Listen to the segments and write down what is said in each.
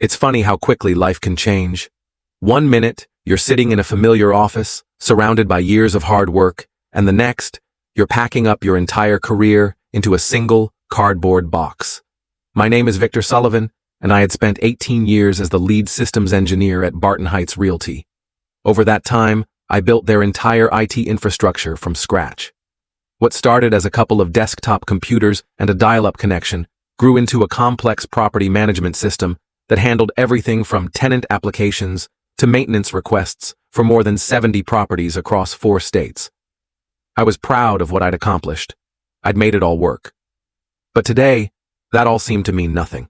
It's funny how quickly life can change. One minute, you're sitting in a familiar office, surrounded by years of hard work, and the next, you're packing up your entire career into a single cardboard box. My name is Victor Sullivan, and I had spent 18 years as the lead systems engineer at Barton Heights Realty. Over that time, I built their entire IT infrastructure from scratch. What started as a couple of desktop computers and a dial-up connection grew into a complex property management system that handled everything from tenant applications to maintenance requests for more than 70 properties across 4 states. I was proud of what I'd accomplished. I'd made it all work. But today, that all seemed to mean nothing.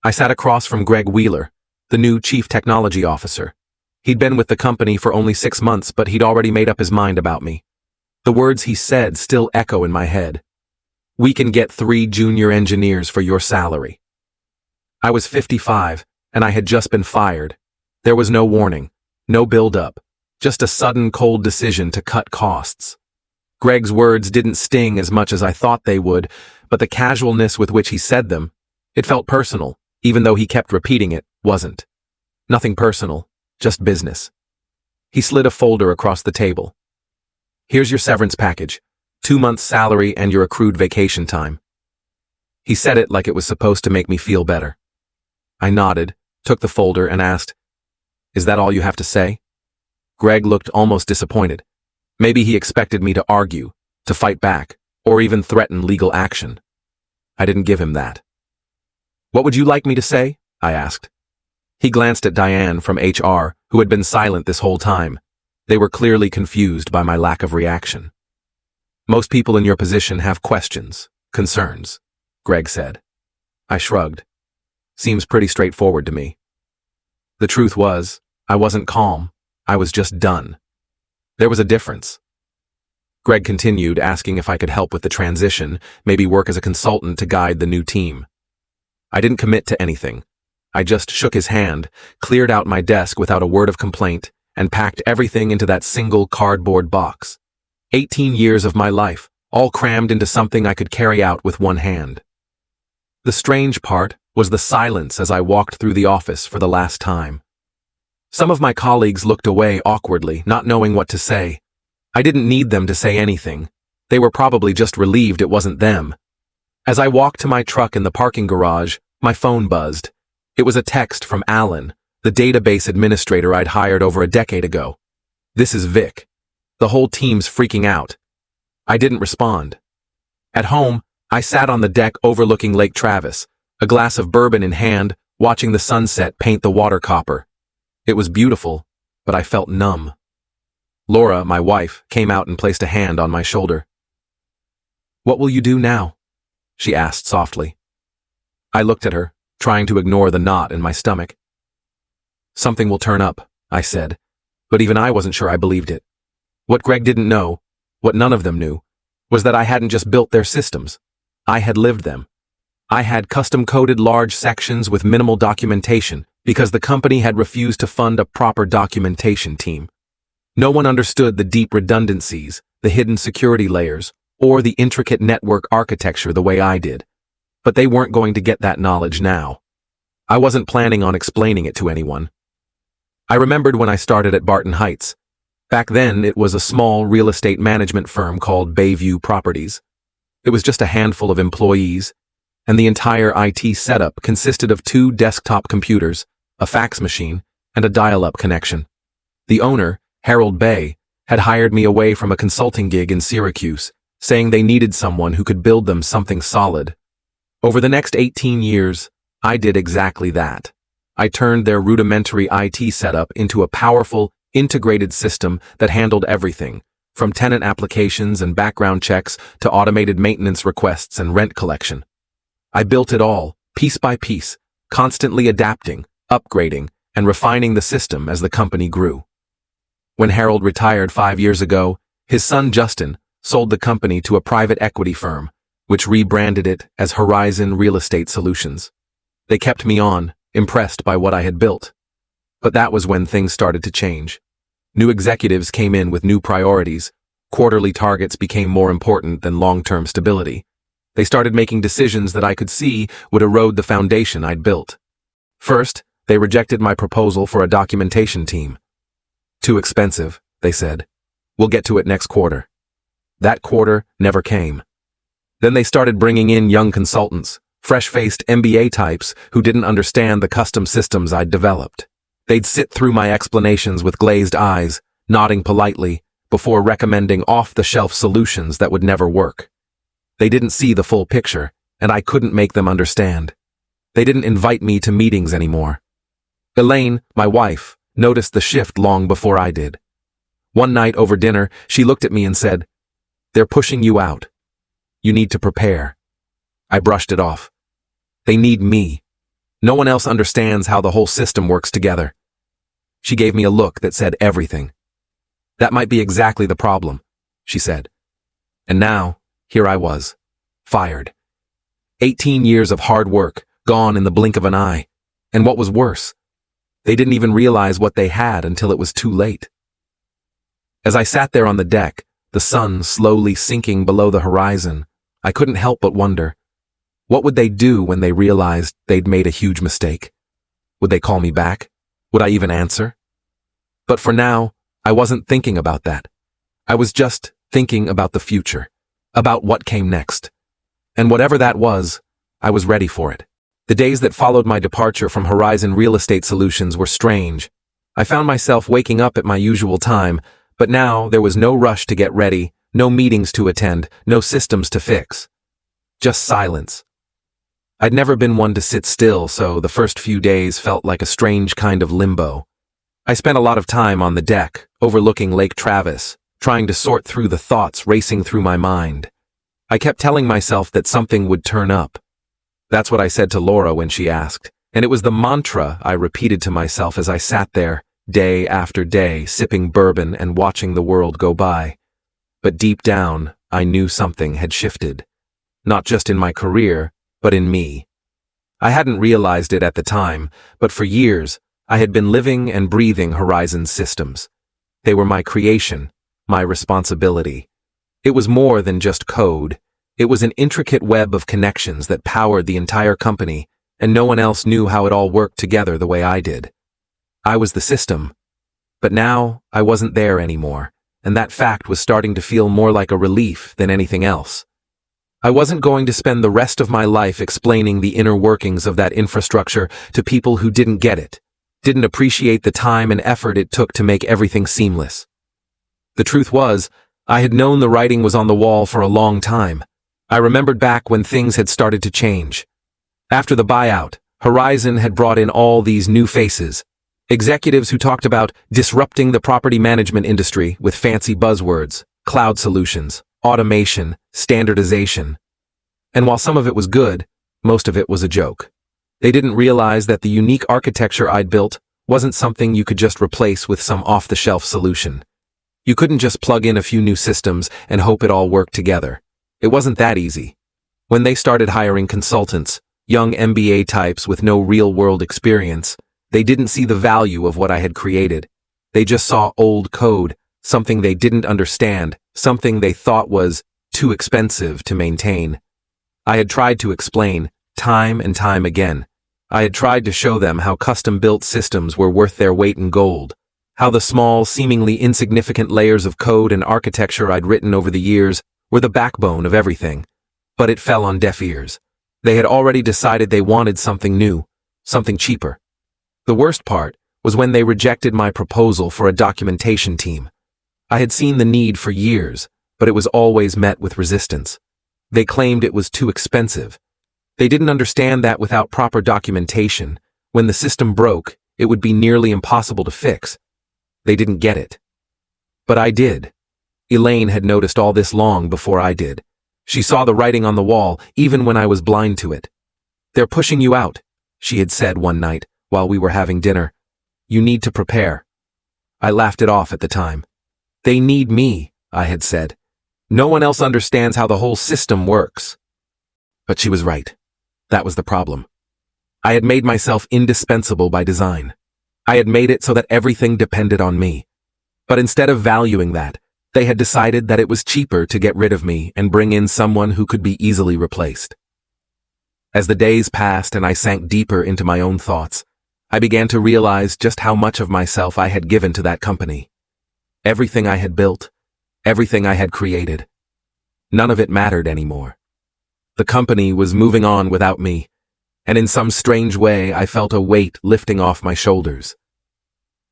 I sat across from Greg Wheeler, the new chief technology officer. He'd been with the company for only 6 months, but he'd already made up his mind about me. The words he said still echo in my head. "We can get 3 junior engineers for your salary." I was 55, and I had just been fired. There was no warning, no build-up, just a sudden cold decision to cut costs. Greg's words didn't sting as much as I thought they would, but the casualness with which he said them, it felt personal, even though he kept repeating it, wasn't. Nothing personal, just business. He slid a folder across the table. "Here's your severance package, 2 months' salary and your accrued vacation time." He said it like it was supposed to make me feel better. I nodded, took the folder, and asked, "Is that all you have to say?" Greg looked almost disappointed. Maybe he expected me to argue, to fight back, or even threaten legal action. I didn't give him that. "What would you like me to say?" I asked. He glanced at Diane from HR, who had been silent this whole time. They were clearly confused by my lack of reaction. "Most people in your position have questions, concerns," Greg said. I shrugged. Seems pretty straightforward to me. The truth was, I wasn't calm. I was just done. There was a difference. Greg continued, asking if I could help with the transition, maybe work as a consultant to guide the new team. I didn't commit to anything. I just shook his hand, cleared out my desk without a word of complaint, and packed everything into that single cardboard box. 18 years of my life, all crammed into something I could carry out with one hand. The strange part was the silence as I walked through the office for the last time. Some of my colleagues looked away awkwardly, not knowing what to say. I didn't need them to say anything. They were probably just relieved it wasn't them. As I walked to my truck in the parking garage, my phone buzzed. It was a text from Alan, the database administrator I'd hired over a decade ago. "This is Vic. The whole team's freaking out." I didn't respond. At home, I sat on the deck overlooking Lake Travis, a glass of bourbon in hand, watching the sunset paint the water copper. It was beautiful, but I felt numb. Laura, my wife, came out and placed a hand on my shoulder. "What will you do now?" she asked softly. I looked at her, trying to ignore the knot in my stomach. "Something will turn up," I said, but even I wasn't sure I believed it. What Greg didn't know, what none of them knew, was that I hadn't just built their systems. I had lived them. I had custom-coded large sections with minimal documentation because the company had refused to fund a proper documentation team. No one understood the deep redundancies, the hidden security layers, or the intricate network architecture the way I did. But they weren't going to get that knowledge now. I wasn't planning on explaining it to anyone. I remembered when I started at Barton Heights. Back then, it was a small real estate management firm called Bayview Properties. It was just a handful of employees, and the entire IT setup consisted of 2 desktop computers, a fax machine, and a dial-up connection. The owner, Harold Bay, had hired me away from a consulting gig in Syracuse, saying they needed someone who could build them something solid. Over the next 18 years, I did exactly that. I turned their rudimentary IT setup into a powerful, integrated system that handled everything, from tenant applications and background checks to automated maintenance requests and rent collection. I built it all, piece by piece, constantly adapting, upgrading, and refining the system as the company grew. When Harold retired 5 years ago, his son Justin sold the company to a private equity firm, which rebranded it as Horizon Real Estate Solutions. They kept me on, impressed by what I had built. But that was when things started to change. New executives came in with new priorities. Quarterly targets became more important than long-term stability. They started making decisions that I could see would erode the foundation I'd built. First, they rejected my proposal for a documentation team. Too expensive, they said. We'll get to it next quarter. That quarter never came. Then they started bringing in young consultants, fresh-faced MBA types who didn't understand the custom systems I'd developed. They'd sit through my explanations with glazed eyes, nodding politely, before recommending off-the-shelf solutions that would never work. They didn't see the full picture, and I couldn't make them understand. They didn't invite me to meetings anymore. Elaine, my wife, noticed the shift long before I did. One night over dinner, she looked at me and said, "They're pushing you out. You need to prepare." I brushed it off. They need me. No one else understands how the whole system works together. She gave me a look that said everything. "That might be exactly the problem," she said. And now, here I was, fired. 18 years of hard work, gone in the blink of an eye. And what was worse, they didn't even realize what they had until it was too late. As I sat there on the deck, the sun slowly sinking below the horizon, I couldn't help but wonder, what would they do when they realized they'd made a huge mistake? Would they call me back? Would I even answer? But for now, I wasn't thinking about that. I was just thinking about the future, about what came next. And whatever that was, I was ready for it. The days that followed my departure from Horizon Real Estate Solutions were strange. I found myself waking up at my usual time, but now there was no rush to get ready, no meetings to attend, no systems to fix. Just silence. I'd never been one to sit still, so the first few days felt like a strange kind of limbo. I spent a lot of time on the deck, overlooking Lake Travis, trying to sort through the thoughts racing through my mind. I kept telling myself that something would turn up. That's what I said to Laura when she asked, and it was the mantra I repeated to myself as I sat there, day after day, sipping bourbon and watching the world go by. But deep down, I knew something had shifted. Not just in my career, but in me. I hadn't realized it at the time, but for years, I had been living and breathing Horizon's systems. They were my creation, my responsibility. It was more than just code. It was an intricate web of connections that powered the entire company, and no one else knew how it all worked together the way I did. I was the system. But now, I wasn't there anymore, and that fact was starting to feel more like a relief than anything else. I wasn't going to spend the rest of my life explaining the inner workings of that infrastructure to people who didn't get it, didn't appreciate the time and effort it took to make everything seamless. The truth was, I had known the writing was on the wall for a long time. I remembered back when things had started to change. After the buyout, Horizon had brought in all these new faces, executives who talked about disrupting the property management industry with fancy buzzwords, cloud solutions, automation, standardization. And while some of it was good, most of it was a joke. They didn't realize that the unique architecture I'd built wasn't something you could just replace with some off-the-shelf solution. You couldn't just plug in a few new systems and hope it all worked together. It wasn't that easy. When they started hiring consultants, young MBA types with no real-world experience, they didn't see the value of what I had created. They just saw old code, something they didn't understand, something they thought was too expensive to maintain. I had tried to explain, time and time again. I had tried to show them how custom-built systems were worth their weight in gold, how the small, seemingly insignificant layers of code and architecture I'd written over the years were the backbone of everything. But it fell on deaf ears. They had already decided they wanted something new, something cheaper. The worst part was when they rejected my proposal for a documentation team. I had seen the need for years, but it was always met with resistance. They claimed it was too expensive. They didn't understand that without proper documentation, when the system broke, it would be nearly impossible to fix. They didn't get it. But I did. Elaine had noticed all this long before I did. She saw the writing on the wall, even when I was blind to it. "They're pushing you out," she had said one night, while we were having dinner. "You need to prepare." I laughed it off at the time. "They need me," I had said. "No one else understands how the whole system works." But she was right. That was the problem. I had made myself indispensable by design. I had made it so that everything depended on me. But instead of valuing that, they had decided that it was cheaper to get rid of me and bring in someone who could be easily replaced. As the days passed and I sank deeper into my own thoughts, I began to realize just how much of myself I had given to that company. Everything I had built, everything I had created. None of it mattered anymore. The company was moving on without me, and in some strange way I felt a weight lifting off my shoulders.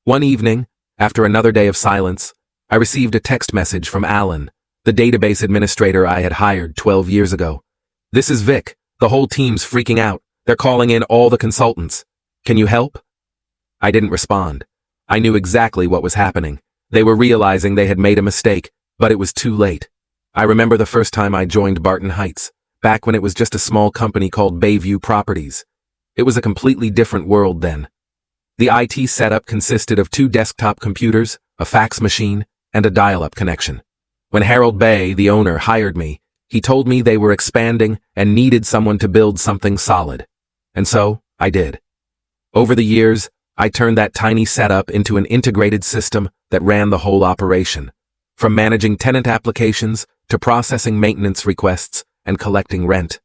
One evening, after another day of silence, I received a text message from Alan, the database administrator I had hired 12 years ago. "This is Vic. The whole team's freaking out. They're calling in all the consultants. Can you help?" I didn't respond. I knew exactly what was happening. They were realizing they had made a mistake, but it was too late. I remember the first time I joined Barton Heights, back when it was just a small company called Bayview Properties. It was a completely different world then. The IT setup consisted of 2 desktop computers, a fax machine, and a dial-up connection. When Harold Bay, the owner, hired me, he told me they were expanding and needed someone to build something solid. And so, I did. Over the years, I turned that tiny setup into an integrated system that ran the whole operation, from managing tenant applications to processing maintenance requests and collecting rent.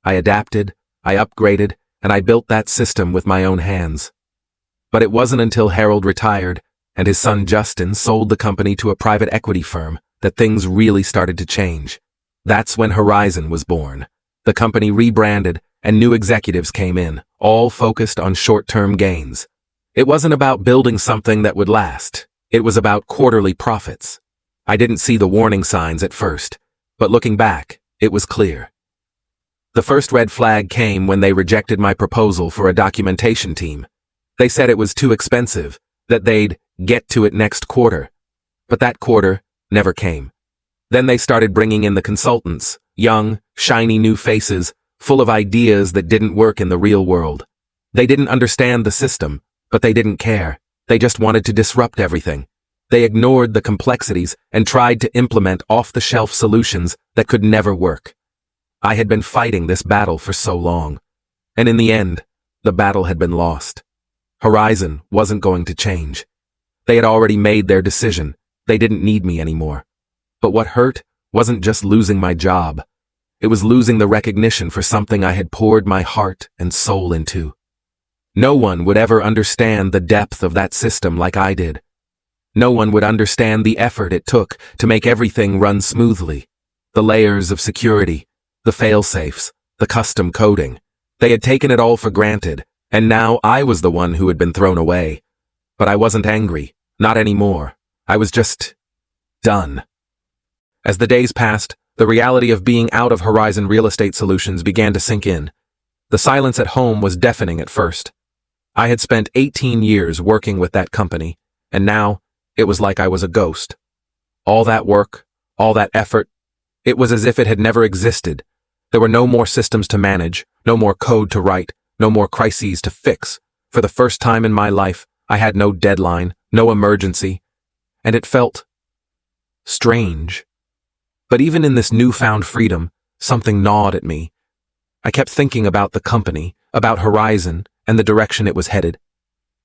I adapted, I upgraded, and I built that system with my own hands. But it wasn't until Harold retired and his son Justin sold the company to a private equity firm that things really started to change. That's when Horizon was born. The company rebranded and new executives came in, all focused on short-term gains. It wasn't about building something that would last. It was about quarterly profits. I didn't see the warning signs at first, but looking back, it was clear. The first red flag came when they rejected my proposal for a documentation team. They said it was too expensive, that they'd get to it next quarter. But that quarter never came. Then they started bringing in the consultants, young, shiny new faces, full of ideas that didn't work in the real world. They didn't understand the system, but they didn't care. They just wanted to disrupt everything. They ignored the complexities and tried to implement off-the-shelf solutions that could never work. I had been fighting this battle for so long, and in the end, the battle had been lost. Horizon wasn't going to change. They had already made their decision. They didn't need me anymore. But what hurt wasn't just losing my job. It was losing the recognition for something I had poured my heart and soul into. No one would ever understand the depth of that system like I did. No one would understand the effort it took to make everything run smoothly. The layers of security, the fail-safes, the custom coding. They had taken it all for granted, and now I was the one who had been thrown away. But I wasn't angry, not anymore. I was just done. As the days passed, the reality of being out of Horizon Real Estate Solutions began to sink in. The silence at home was deafening at first. I had spent 18 years working with that company, and now it was like I was a ghost. All that work, all that effort, it was as if it had never existed. There were no more systems to manage, no more code to write, no more crises to fix. For the first time in my life, I had no deadline, no emergency, and it felt strange. But even in this newfound freedom, something gnawed at me. I kept thinking about the company, about Horizon, and the direction it was headed.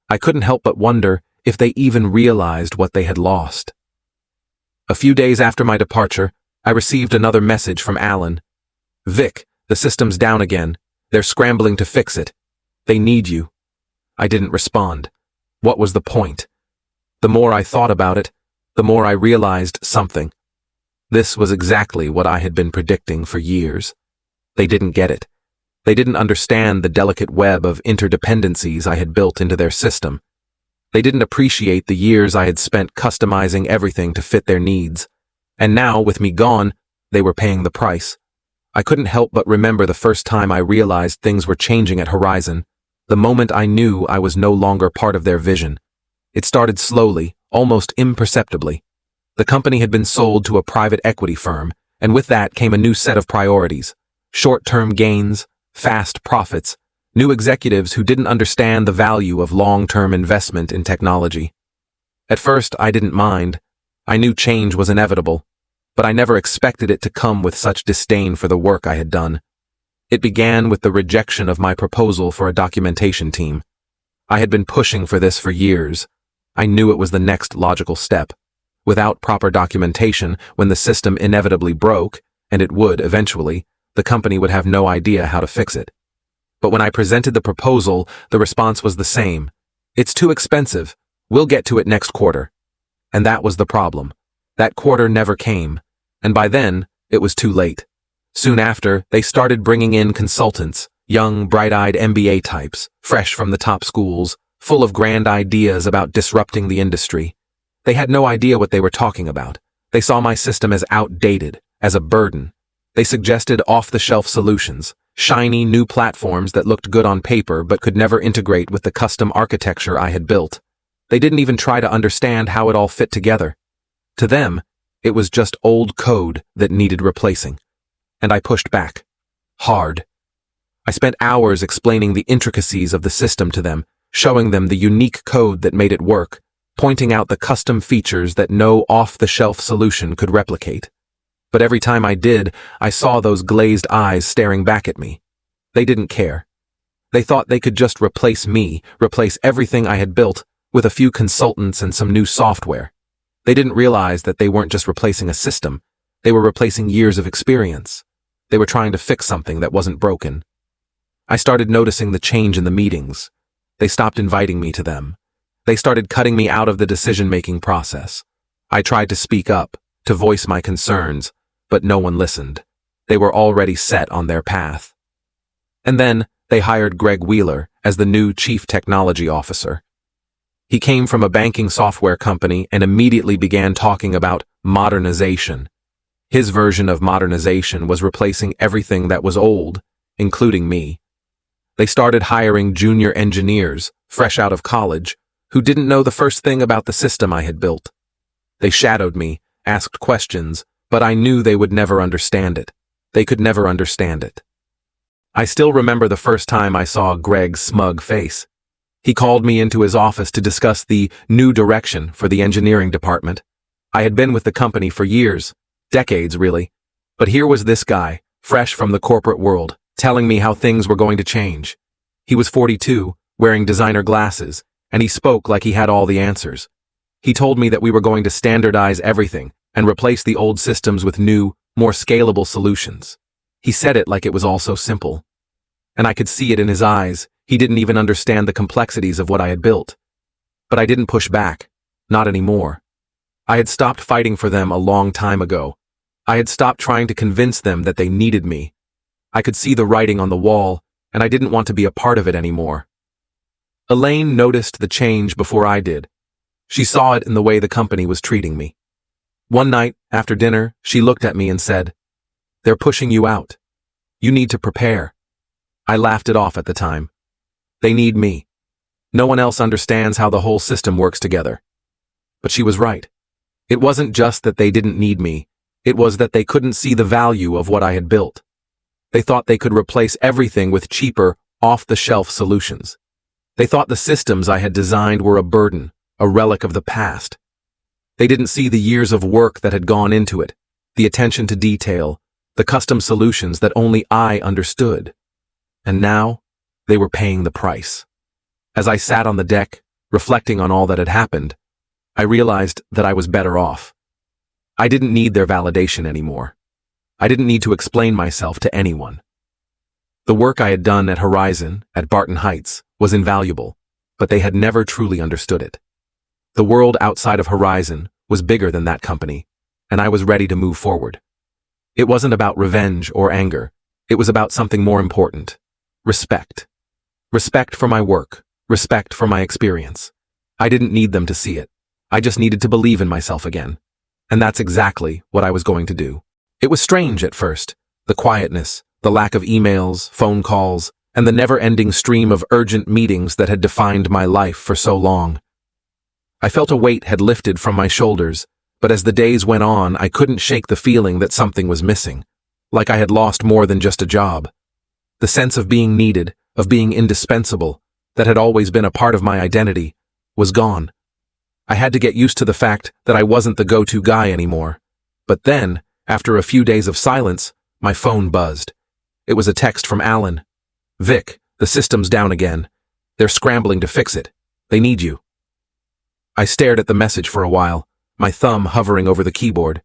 I couldn't help but wonder if they even realized what they had lost. A few days after my departure, I received another message from Alan. "Vic, the system's down again. They're scrambling to fix it. They need you." I didn't respond. What was the point? The more I thought about it, the more I realized something. This was exactly what I had been predicting for years. They didn't get it. They didn't understand the delicate web of interdependencies I had built into their system. They didn't appreciate the years I had spent customizing everything to fit their needs. And now, with me gone, they were paying the price. I couldn't help but remember the first time I realized things were changing at Horizon, the moment I knew I was no longer part of their vision. It started slowly, almost imperceptibly. The company had been sold to a private equity firm, and with that came a new set of priorities. Short-term gains, fast profits, new executives who didn't understand the value of long-term investment in technology. At first, I didn't mind. I knew change was inevitable, but I never expected it to come with such disdain for the work I had done. It began with the rejection of my proposal for a documentation team. I had been pushing for this for years. I knew it was the next logical step. Without proper documentation, when the system inevitably broke, and it would eventually, the company would have no idea how to fix it. But when I presented the proposal, the response was the same. It's too expensive. We'll get to it next quarter. And that was the problem. That quarter never came. And by then, it was too late. Soon after, they started bringing in consultants, young, bright-eyed MBA types, fresh from the top schools, full of grand ideas about disrupting the industry. They had no idea what they were talking about. They saw my system as outdated, as a burden. They suggested off-the-shelf solutions, shiny new platforms that looked good on paper but could never integrate with the custom architecture I had built. They didn't even try to understand how it all fit together. To them, it was just old code that needed replacing. And I pushed back. Hard. I spent hours explaining the intricacies of the system to them, showing them the unique code that made it work, pointing out the custom features that no off-the-shelf solution could replicate. But every time I did, I saw those glazed eyes staring back at me. They didn't care. They thought they could just replace me, replace everything I had built, with a few consultants and some new software. They didn't realize that they weren't just replacing a system, they were replacing years of experience. They were trying to fix something that wasn't broken. I started noticing the change in the meetings. They stopped inviting me to them. They started cutting me out of the decision-making process. I tried to speak up, to voice my concerns, but no one listened. They were already set on their path. And then they hired Greg Wheeler as the new Chief Technology Officer. He came from a banking software company and immediately began talking about modernization. His version of modernization was replacing everything that was old, including me. They started hiring junior engineers, fresh out of college, who didn't know the first thing about the system I had built. They shadowed me, asked questions, but I knew they would never understand it. They could never understand it. I still remember the first time I saw Greg's smug face. He called me into his office to discuss the new direction for the engineering department. I had been with the company for years, decades really, but here was this guy, fresh from the corporate world, telling me how things were going to change. He was 42, wearing designer glasses, and he spoke like he had all the answers. He told me that we were going to standardize everything and replace the old systems with new, more scalable solutions. He said it like it was all so simple. And I could see it in his eyes. He didn't even understand the complexities of what I had built. But I didn't push back. Not anymore. I had stopped fighting for them a long time ago. I had stopped trying to convince them that they needed me. I could see the writing on the wall, and I didn't want to be a part of it anymore. Elaine noticed the change before I did. She saw it in the way the company was treating me. One night, after dinner, she looked at me and said, "They're pushing you out. You need to prepare." I laughed it off at the time. They need me. No one else understands how the whole system works together. But she was right. It wasn't just that they didn't need me. It was that they couldn't see the value of what I had built. They thought they could replace everything with cheaper, off-the-shelf solutions. They thought the systems I had designed were a burden, a relic of the past. They didn't see the years of work that had gone into it, the attention to detail, the custom solutions that only I understood. And now, they were paying the price. As I sat on the deck, reflecting on all that had happened, I realized that I was better off. I didn't need their validation anymore. I didn't need to explain myself to anyone. The work I had done at Horizon, at Barton Heights, was invaluable, but they had never truly understood it. The world outside of Horizon was bigger than that company, and I was ready to move forward. It wasn't about revenge or anger. It was about something more important. Respect. Respect for my work. Respect for my experience. I didn't need them to see it. I just needed to believe in myself again. And that's exactly what I was going to do. It was strange at first. The quietness, the lack of emails, phone calls, and the never-ending stream of urgent meetings that had defined my life for so long. I felt a weight had lifted from my shoulders, but as the days went on, I couldn't shake the feeling that something was missing, like I had lost more than just a job. The sense of being needed, of being indispensable, that had always been a part of my identity, was gone. I had to get used to the fact that I wasn't the go-to guy anymore. But then, after a few days of silence, my phone buzzed. It was a text from Alan. "Vic, the system's down again. They're scrambling to fix it. They need you." I stared at the message for a while, my thumb hovering over the keyboard.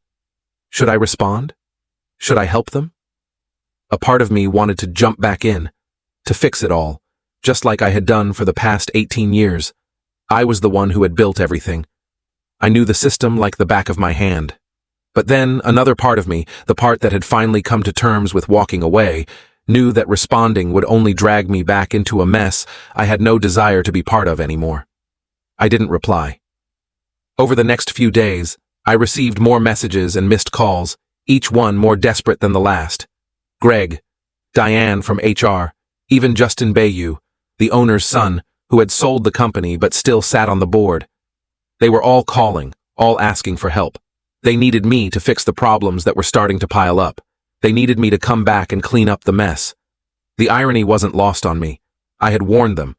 Should I respond? Should I help them? A part of me wanted to jump back in, to fix it all, just like I had done for the past 18 years. I was the one who had built everything. I knew the system like the back of my hand. But then another part of me, the part that had finally come to terms with walking away, knew that responding would only drag me back into a mess I had no desire to be part of anymore. I didn't reply. Over the next few days, I received more messages and missed calls, each one more desperate than the last. Greg, Diane from HR, even Justin Bayou, the owner's son, who had sold the company but still sat on the board. They were all calling, all asking for help. They needed me to fix the problems that were starting to pile up. They needed me to come back and clean up the mess. The irony wasn't lost on me. I had warned them.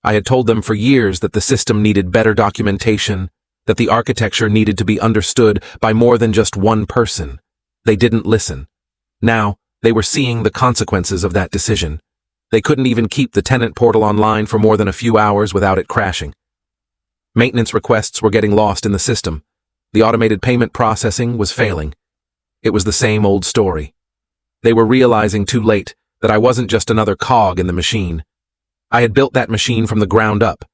I had told them for years that the system needed better documentation, that the architecture needed to be understood by more than just one person. They didn't listen. Now, they were seeing the consequences of that decision. They couldn't even keep the tenant portal online for more than a few hours without it crashing. Maintenance requests were getting lost in the system. The automated payment processing was failing. It was the same old story. They were realizing too late that I wasn't just another cog in the machine. I had built that machine from the ground up.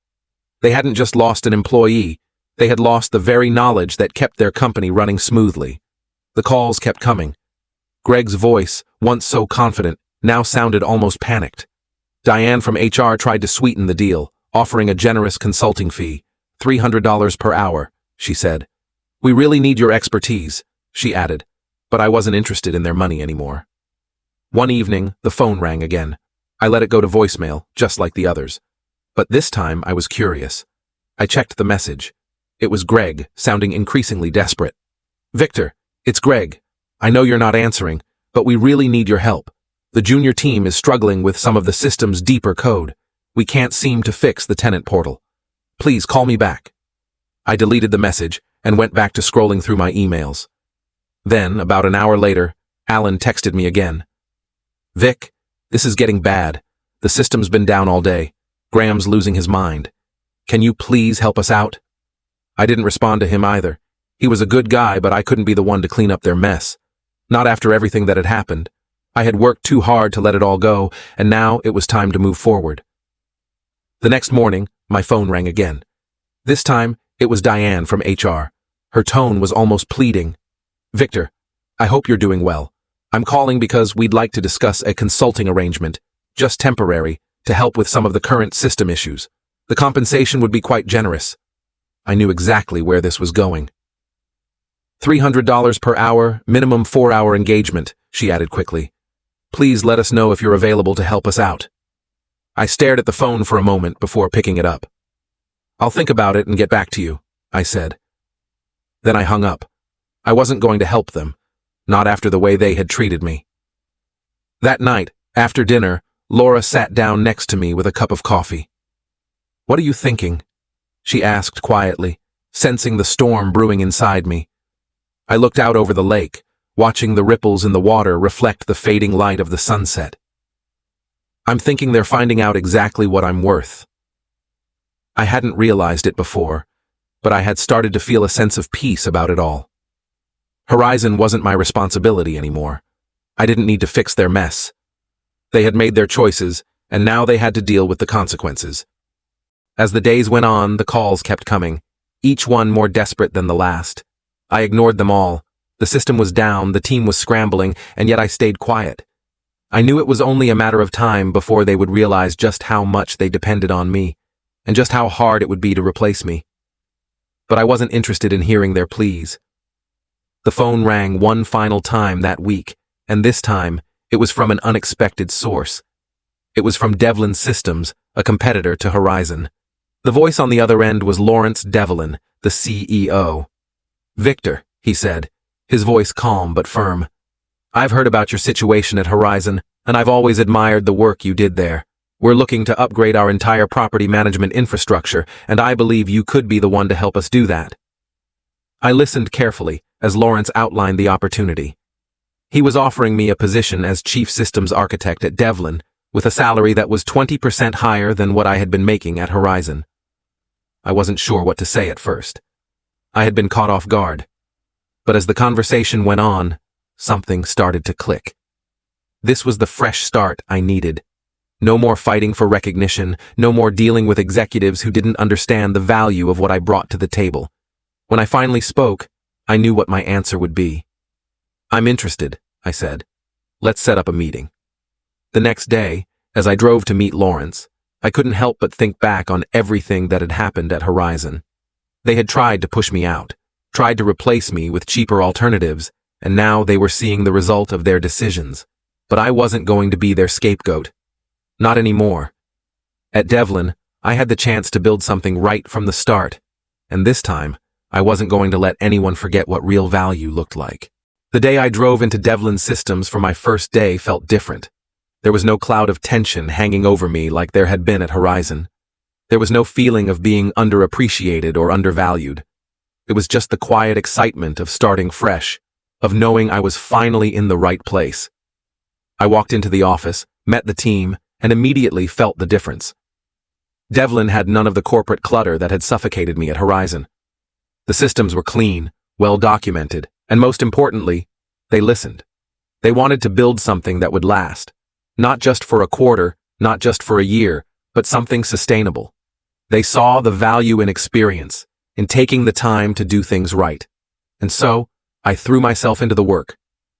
They hadn't just lost an employee, they had lost the very knowledge that kept their company running smoothly. The calls kept coming. Greg's voice, once so confident, now sounded almost panicked. Diane from HR tried to sweeten the deal, offering a generous consulting fee, $300 per hour, she said. We really need your expertise, she added, but I wasn't interested in their money anymore. One evening, the phone rang again. I let it go to voicemail, just like the others. But this time, I was curious. I checked the message. It was Greg, sounding increasingly desperate. Victor, it's Greg. I know you're not answering, but we really need your help. The junior team is struggling with some of the system's deeper code. We can't seem to fix the tenant portal. Please call me back. I deleted the message and went back to scrolling through my emails. Then, about an hour later, Alan texted me again. Vic, this is getting bad. The system's been down all day. Graham's losing his mind. Can you please help us out? I didn't respond to him either. He was a good guy, but I couldn't be the one to clean up their mess. Not after everything that had happened. I had worked too hard to let it all go, and now it was time to move forward. The next morning, my phone rang again. This time, it was Diane from HR. Her tone was almost pleading. Victor, I hope you're doing well. I'm calling because we'd like to discuss a consulting arrangement, just temporary, to help with some of the current system issues. The compensation would be quite generous. I knew exactly where this was going. $300 per hour, minimum 4-hour engagement, she added quickly. Please let us know if you're available to help us out. I stared at the phone for a moment before picking it up. I'll think about it and get back to you, I said. Then I hung up. I wasn't going to help them, not after the way they had treated me. That night, after dinner, Laura sat down next to me with a cup of coffee. What are you thinking? She asked quietly, sensing the storm brewing inside me. I looked out over the lake, watching the ripples in the water reflect the fading light of the sunset. I'm thinking they're finding out exactly what I'm worth. I hadn't realized it before, but I had started to feel a sense of peace about it all. Horizon wasn't my responsibility anymore. I didn't need to fix their mess. They had made their choices, and now they had to deal with the consequences. As the days went on, the calls kept coming, each one more desperate than the last. I ignored them all. The system was down, the team was scrambling, and yet I stayed quiet. I knew it was only a matter of time before they would realize just how much they depended on me, and just how hard it would be to replace me. But I wasn't interested in hearing their pleas. The phone rang one final time that week, and this time, it was from an unexpected source. It was from Devlin Systems, a competitor to Horizon. The voice on the other end was Lawrence Devlin, the CEO. Victor, he said, his voice calm but firm. I've heard about your situation at Horizon, and I've always admired the work you did there. We're looking to upgrade our entire property management infrastructure, and I believe you could be the one to help us do that. I listened carefully as Lawrence outlined the opportunity. He was offering me a position as chief systems architect at Devlin, with a salary that was 20% higher than what I had been making at Horizon. I wasn't sure what to say at first. I had been caught off guard. But as the conversation went on, something started to click. This was the fresh start I needed. No more fighting for recognition, no more dealing with executives who didn't understand the value of what I brought to the table. When I finally spoke, I knew what my answer would be. "I'm interested," I said. "Let's set up a meeting." The next day, as I drove to meet Lawrence, I couldn't help but think back on everything that had happened at Horizon. They had tried to push me out, tried to replace me with cheaper alternatives, and now they were seeing the result of their decisions. But I wasn't going to be their scapegoat. Not anymore. At Devlin, I had the chance to build something right from the start, and this time, I wasn't going to let anyone forget what real value looked like. The day I drove into Devlin Systems for my first day felt different. There was no cloud of tension hanging over me like there had been at Horizon. There was no feeling of being underappreciated or undervalued. It was just the quiet excitement of starting fresh, of knowing I was finally in the right place. I walked into the office, met the team, and immediately felt the difference. Devlin had none of the corporate clutter that had suffocated me at Horizon. The systems were clean, well documented, and most importantly, they listened. They wanted to build something that would last. Not just for a quarter, not just for a year, but something sustainable. They saw the value in experience, in taking the time to do things right. And so, I threw myself into the work.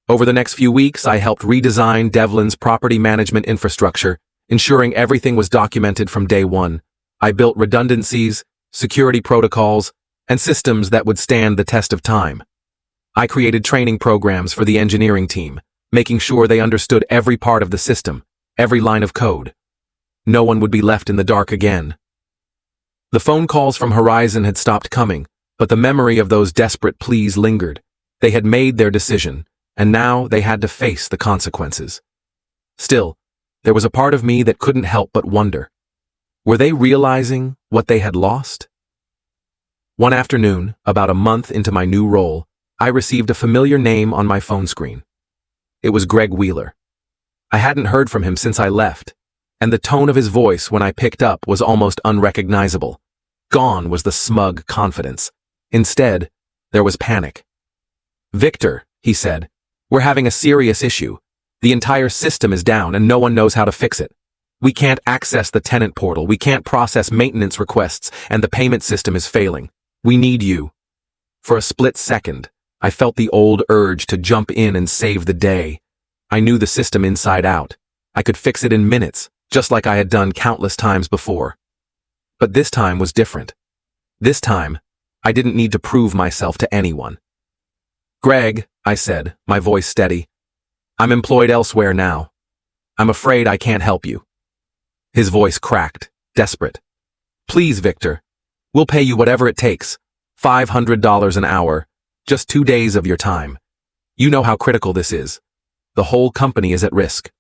Over the next few weeks, I helped redesign Devlin's property management infrastructure, ensuring everything was documented from day one. I built redundancies, security protocols, and systems that would stand the test of time. I created training programs for the engineering team, making sure they understood every part of the system, every line of code. No one would be left in the dark again. The phone calls from Horizon had stopped coming, but the memory of those desperate pleas lingered. They had made their decision, and now they had to face the consequences. Still, there was a part of me that couldn't help but wonder. Were they realizing what they had lost? One afternoon, about a month into my new role, I received a familiar name on my phone screen. It was Greg Wheeler. I hadn't heard from him since I left, and the tone of his voice when I picked up was almost unrecognizable. Gone was the smug confidence. Instead, there was panic. "Victor," he said, "we're having a serious issue. The entire system is down and no one knows how to fix it. We can't access the tenant portal, we can't process maintenance requests, and the payment system is failing. We need you." For a split second, I felt the old urge to jump in and save the day. I knew the system inside out. I could fix it in minutes, just like I had done countless times before. But this time was different. This time, I didn't need to prove myself to anyone. "Greg," I said, my voice steady, "I'm employed elsewhere now. I'm afraid I can't help you." His voice cracked, desperate. "Please, Victor. We'll pay you whatever it takes. $500 an hour. Just 2 days of your time. You know how critical this is. The whole company is at risk."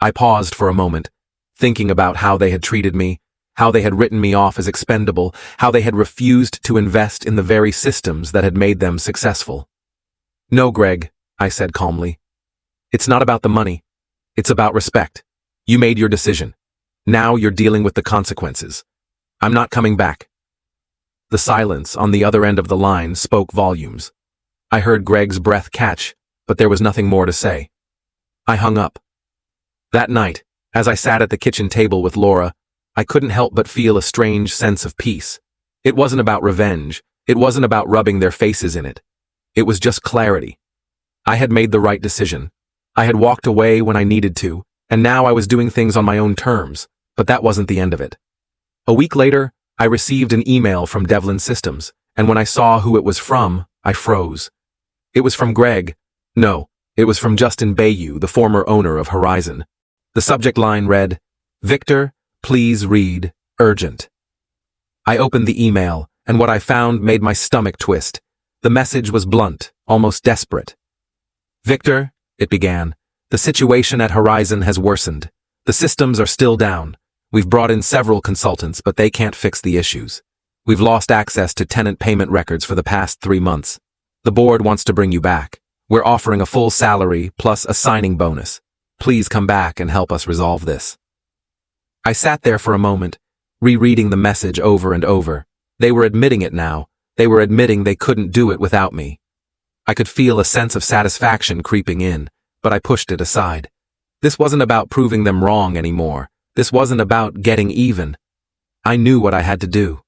I paused for a moment, thinking about how they had treated me, how they had written me off as expendable, how they had refused to invest in the very systems that had made them successful. "No, Greg," I said calmly. "It's not about the money. It's about respect. You made your decision. Now you're dealing with the consequences. I'm not coming back." The silence on the other end of the line spoke volumes. I heard Greg's breath catch, but there was nothing more to say. I hung up. That night, as I sat at the kitchen table with Laura, I couldn't help but feel a strange sense of peace. It wasn't about revenge. It wasn't about rubbing their faces in it. It was just clarity. I had made the right decision. I had walked away when I needed to, and now I was doing things on my own terms, but that wasn't the end of it. A week later, I received an email from Devlin Systems, and when I saw who it was from, I froze. It was from Greg. No, it was from Justin Bayou, the former owner of Horizon. The subject line read, "Victor, please read, urgent." I opened the email, and what I found made my stomach twist. The message was blunt, almost desperate. "Victor," it began, "the situation at Horizon has worsened. The systems are still down. We've brought in several consultants, but they can't fix the issues. We've lost access to tenant payment records for the past 3 months. The board wants to bring you back. We're offering a full salary plus a signing bonus. Please come back and help us resolve this." I sat there for a moment, rereading the message over and over. They were admitting it now. They were admitting they couldn't do it without me. I could feel a sense of satisfaction creeping in, but I pushed it aside. This wasn't about proving them wrong anymore. This wasn't about getting even. I knew what I had to do.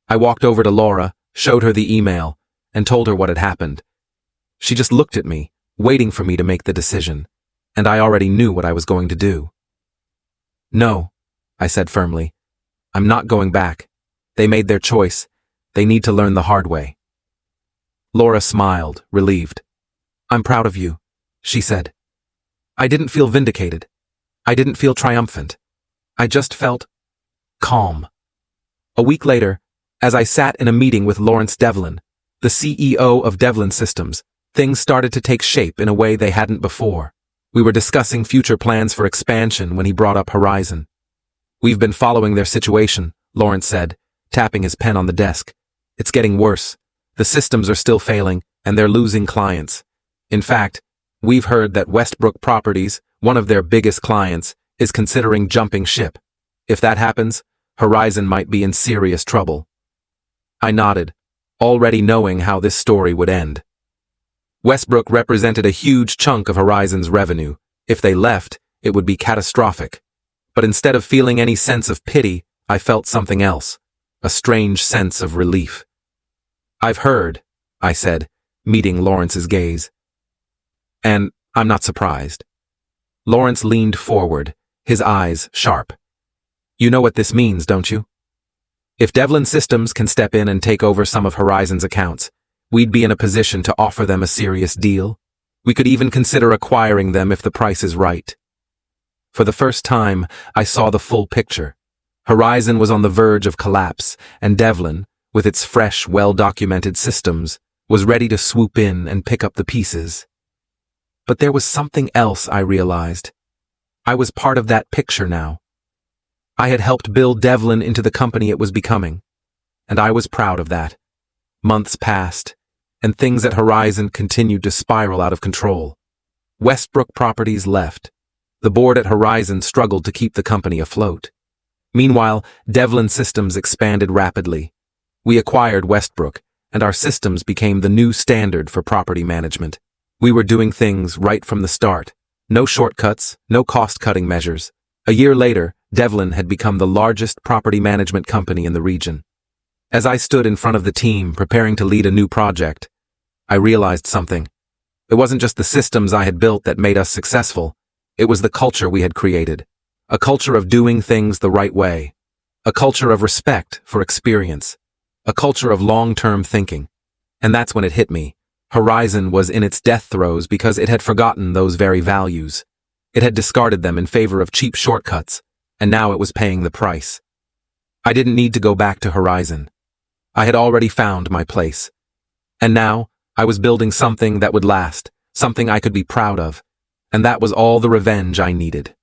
I walked over to Laura, showed her the email, and told her what had happened. She just looked at me, waiting for me to make the decision, and I already knew what I was going to do. "No," I said firmly. "I'm not going back. They made their choice. They need to learn the hard way." Laura smiled, relieved. "I'm proud of you," she said. I didn't feel vindicated. I didn't feel triumphant. I just felt calm. A week later, as I sat in a meeting with Lawrence Devlin, the CEO of Devlin Systems, things started to take shape in a way they hadn't before. We were discussing future plans for expansion when he brought up Horizon. "We've been following their situation," Lawrence said, tapping his pen on the desk. "It's getting worse. The systems are still failing, and they're losing clients. In fact, we've heard that Westbrook Properties, one of their biggest clients, is considering jumping ship. If that happens, Horizon might be in serious trouble." I nodded, already knowing how this story would end. Westbrook represented a huge chunk of Horizon's revenue. If they left, it would be catastrophic. But instead of feeling any sense of pity, I felt something else, a strange sense of relief. "I've heard," I said, meeting Lawrence's gaze. "And I'm not surprised." Lawrence leaned forward, his eyes sharp. "You know what this means, don't you? If Devlin Systems can step in and take over some of Horizon's accounts, we'd be in a position to offer them a serious deal. We could even consider acquiring them if the price is right." For the first time, I saw the full picture. Horizon was on the verge of collapse, and Devlin, with its fresh, well-documented systems, was ready to swoop in and pick up the pieces. But there was something else I realized. I was part of that picture now. I had helped build Devlin into the company it was becoming, and I was proud of that. Months passed, and things at Horizon continued to spiral out of control. Westbrook Properties left. The board at Horizon struggled to keep the company afloat. Meanwhile, Devlin Systems expanded rapidly. We acquired Westbrook, and our systems became the new standard for property management. We were doing things right from the start. No shortcuts, no cost-cutting measures. A year later, Devlin had become the largest property management company in the region. As I stood in front of the team preparing to lead a new project, I realized something. It wasn't just the systems I had built that made us successful. It was the culture we had created. A culture of doing things the right way. A culture of respect for experience. A culture of long-term thinking. And that's when it hit me. Horizon was in its death throes because it had forgotten those very values. It had discarded them in favor of cheap shortcuts, and now it was paying the price. I didn't need to go back to Horizon. I had already found my place. And now, I was building something that would last, something I could be proud of, and that was all the revenge I needed.